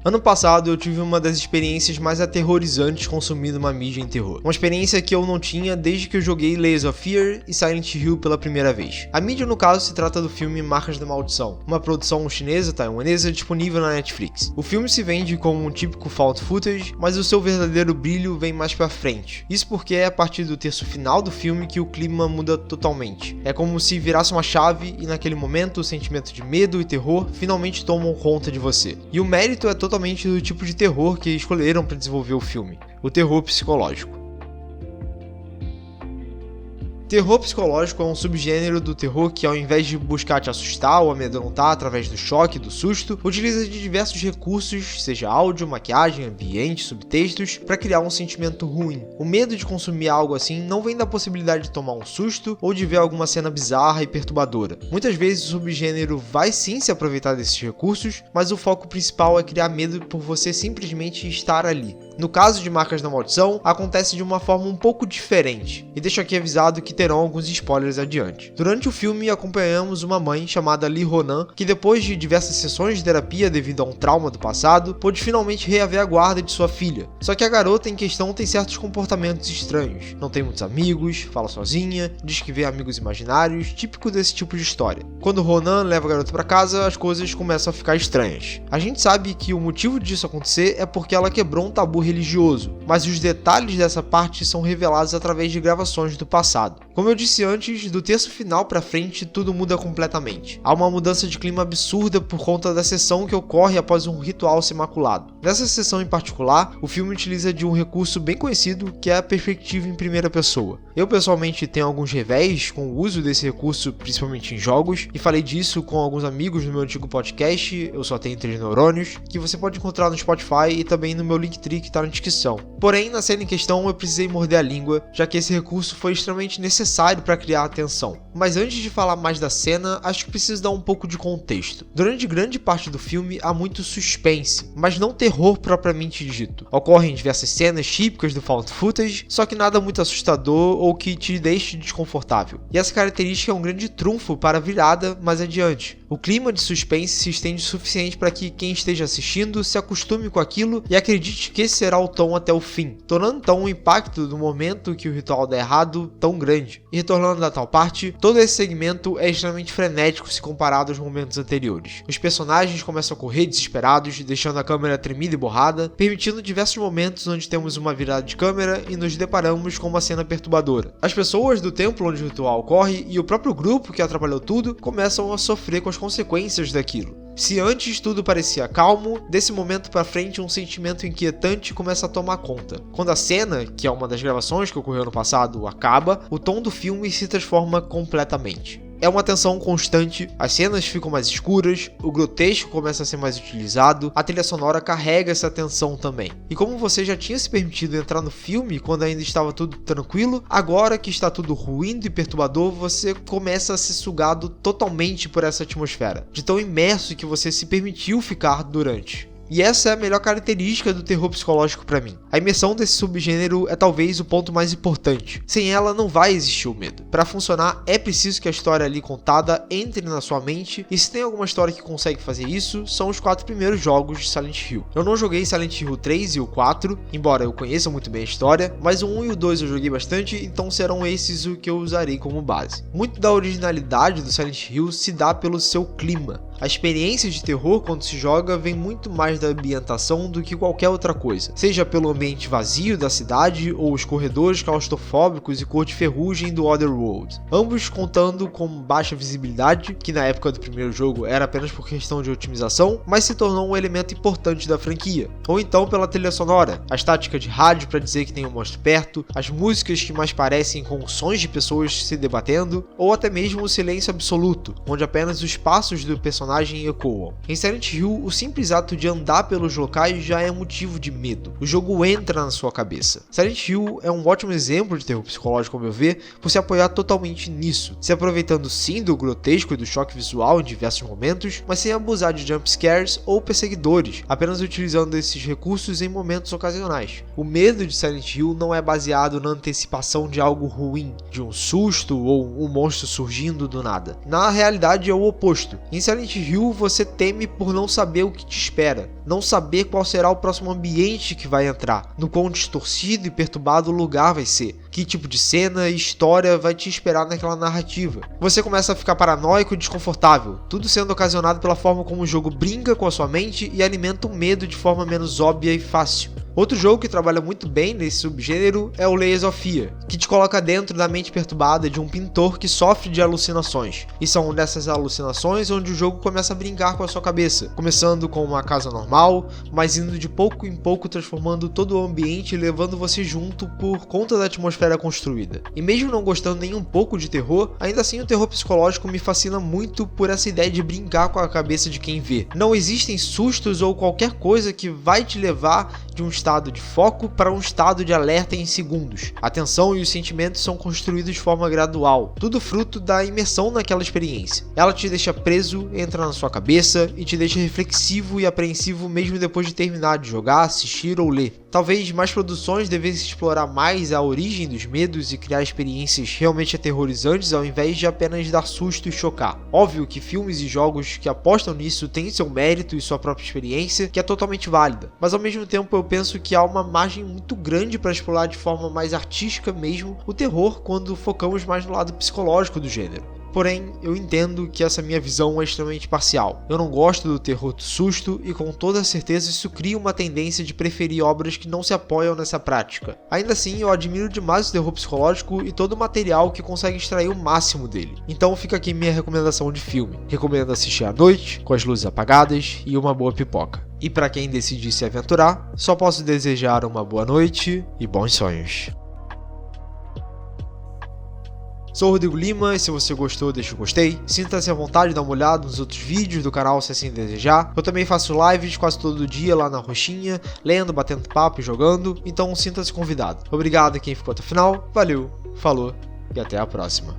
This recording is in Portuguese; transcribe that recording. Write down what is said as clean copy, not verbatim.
Ano passado eu tive uma das experiências mais aterrorizantes consumindo uma mídia em terror. Uma experiência que eu não tinha desde que eu joguei Layers of Fear e Silent Hill pela primeira vez. A mídia no caso se trata do filme Marcas da Maldição, uma produção chinesa taiwanesa disponível na Netflix. O filme se vende como um típico found footage, mas o seu verdadeiro brilho vem mais pra frente. Isso porque é a partir do terço final do filme que o clima muda totalmente. É como se virasse uma chave e naquele momento o sentimento de medo e terror finalmente tomam conta de você. E o mérito é totalmente do tipo de terror que escolheram para desenvolver o filme, o terror psicológico. Terror psicológico é um subgênero do terror que, ao invés de buscar te assustar ou amedrontar através do choque e do susto, utiliza de diversos recursos, seja áudio, maquiagem, ambiente, subtextos, para criar um sentimento ruim. O medo de consumir algo assim não vem da possibilidade de tomar um susto ou de ver alguma cena bizarra e perturbadora. Muitas vezes o subgênero vai sim se aproveitar desses recursos, mas o foco principal é criar medo por você simplesmente estar ali. No caso de Marcas da Maldição, acontece de uma forma um pouco diferente, e deixo aqui avisado que terão alguns spoilers adiante. Durante o filme, acompanhamos uma mãe chamada Lee Ronan, que depois de diversas sessões de terapia devido a um trauma do passado, pôde finalmente reaver a guarda de sua filha. Só que a garota em questão tem certos comportamentos estranhos, não tem muitos amigos, fala sozinha, diz que vê amigos imaginários, típico desse tipo de história. Quando Ronan leva a garota para casa, as coisas começam a ficar estranhas. A gente sabe que o motivo disso acontecer é porque ela quebrou um tabu religioso, mas os detalhes dessa parte são revelados através de gravações do passado. Como eu disse antes, do terço final pra frente tudo muda completamente. Há uma mudança de clima absurda por conta da sessão que ocorre após um ritual ser maculado. Nessa sessão em particular, o filme utiliza de um recurso bem conhecido que é a perspectiva em primeira pessoa. Eu pessoalmente tenho alguns revés com o uso desse recurso, principalmente em jogos, e falei disso com alguns amigos no meu antigo podcast, Eu Só Tenho 3 Neurônios, que você pode encontrar no Spotify e também no meu Linktree que tá na descrição. Porém, na cena em questão eu precisei morder a língua, já que esse recurso foi extremamente necessário para criar atenção. Mas antes de falar mais da cena, acho que preciso dar um pouco de contexto. Durante grande parte do filme há muito suspense, mas não terror propriamente dito. Ocorrem diversas cenas típicas do found footage, só que nada muito assustador ou que te deixe desconfortável. E essa característica é um grande trunfo para a virada mais adiante. O clima de suspense se estende o suficiente para que quem esteja assistindo se acostume com aquilo e acredite que esse será o tom até o fim, tornando então o impacto do momento que o ritual dá errado tão grande. E retornando da tal parte, todo esse segmento é extremamente frenético se comparado aos momentos anteriores. Os personagens começam a correr desesperados, deixando a câmera tremida e borrada, permitindo diversos momentos onde temos uma virada de câmera e nos deparamos com uma cena perturbadora. As pessoas do templo onde o ritual ocorre e o próprio grupo que atrapalhou tudo começam a sofrer com as consequências daquilo. Se antes tudo parecia calmo, desse momento pra frente um sentimento inquietante começa a tomar conta. Quando a cena, que é uma das gravações que ocorreu no passado, acaba, o tom do filme se transforma completamente. É uma tensão constante, as cenas ficam mais escuras, o grotesco começa a ser mais utilizado, a trilha sonora carrega essa tensão também. E como você já tinha se permitido entrar no filme quando ainda estava tudo tranquilo, agora que está tudo ruindo e perturbador, você começa a ser sugado totalmente por essa atmosfera, de tão imerso que você se permitiu ficar durante. E essa é a melhor característica do terror psicológico pra mim. A imersão desse subgênero é talvez o ponto mais importante. Sem ela não vai existir o medo. Para funcionar é preciso que a história ali contada entre na sua mente, e se tem alguma história que consegue fazer isso, são os 4 primeiros jogos de Silent Hill. Eu não joguei Silent Hill 3 e o 4, embora eu conheça muito bem a história, mas o 1 e o 2 eu joguei bastante, então serão esses o que eu usarei como base. Muito da originalidade do Silent Hill se dá pelo seu clima. A experiência de terror quando se joga vem muito mais da ambientação do que qualquer outra coisa, seja pelo ambiente vazio da cidade ou os corredores claustrofóbicos e cor de ferrugem do Otherworld, ambos contando com baixa visibilidade, que na época do primeiro jogo era apenas por questão de otimização, mas se tornou um elemento importante da franquia, ou então pela trilha sonora, a estática de rádio para dizer que tem um monstro perto, as músicas que mais parecem com sons de pessoas se debatendo, ou até mesmo o silêncio absoluto, onde apenas os passos do personagem ecoam. Em Silent Hill, o simples ato de andar pelos locais já é motivo de medo. O jogo entra na sua cabeça. Silent Hill é um ótimo exemplo de terror psicológico, ao meu ver, por se apoiar totalmente nisso, se aproveitando sim do grotesco e do choque visual em diversos momentos, mas sem abusar de jumpscares ou perseguidores, apenas utilizando esses recursos em momentos ocasionais. O medo de Silent Hill não é baseado na antecipação de algo ruim, de um susto ou um monstro surgindo do nada. Na realidade é o oposto. Em Silent Hill você teme por não saber o que te espera, não saber qual será o próximo ambiente que vai entrar, no quão distorcido e perturbado o lugar vai ser, que tipo de cena e história vai te esperar naquela narrativa. Você começa a ficar paranoico e desconfortável, tudo sendo ocasionado pela forma como o jogo brinca com a sua mente e alimenta o medo de forma menos óbvia e fácil. Outro jogo que trabalha muito bem nesse subgênero é o Layers of Fear, que te coloca dentro da mente perturbada de um pintor que sofre de alucinações. E são dessas alucinações onde o jogo começa a brincar com a sua cabeça, começando com uma casa normal, mas indo de pouco em pouco transformando todo o ambiente e levando você junto por conta da atmosfera construída. E mesmo não gostando nem um pouco de terror, ainda assim o terror psicológico me fascina muito por essa ideia de brincar com a cabeça de quem vê. Não existem sustos ou qualquer coisa que vai te levar de um estado de foco para um estado de alerta em segundos. A tensão e os sentimentos são construídos de forma gradual, tudo fruto da imersão naquela experiência. Ela te deixa preso, entra na sua cabeça e te deixa reflexivo e apreensivo mesmo depois de terminar de jogar, assistir ou ler. Talvez mais produções devessem explorar mais a origem dos medos e criar experiências realmente aterrorizantes ao invés de apenas dar susto e chocar. Óbvio que filmes e jogos que apostam nisso têm seu mérito e sua própria experiência, que é totalmente válida, mas ao mesmo tempo eu penso que há uma margem muito grande para explorar de forma mais artística mesmo o terror quando focamos mais no lado psicológico do gênero. Porém, eu entendo que essa minha visão é extremamente parcial. Eu não gosto do terror do susto e com toda certeza isso cria uma tendência de preferir obras que não se apoiam nessa prática. Ainda assim, eu admiro demais o terror psicológico e todo o material que consegue extrair o máximo dele. Então fica aqui minha recomendação de filme. Recomendo assistir à noite, com as luzes apagadas e uma boa pipoca. E para quem decidir se aventurar, só posso desejar uma boa noite e bons sonhos. Sou o Rodrigo Lima e se você gostou, deixa o gostei. Sinta-se à vontade de dar uma olhada nos outros vídeos do canal se assim desejar. Eu também faço lives quase todo dia lá na roxinha, lendo, batendo papo e jogando, então sinta-se convidado. Obrigado a quem ficou até o final, valeu, falou e até a próxima.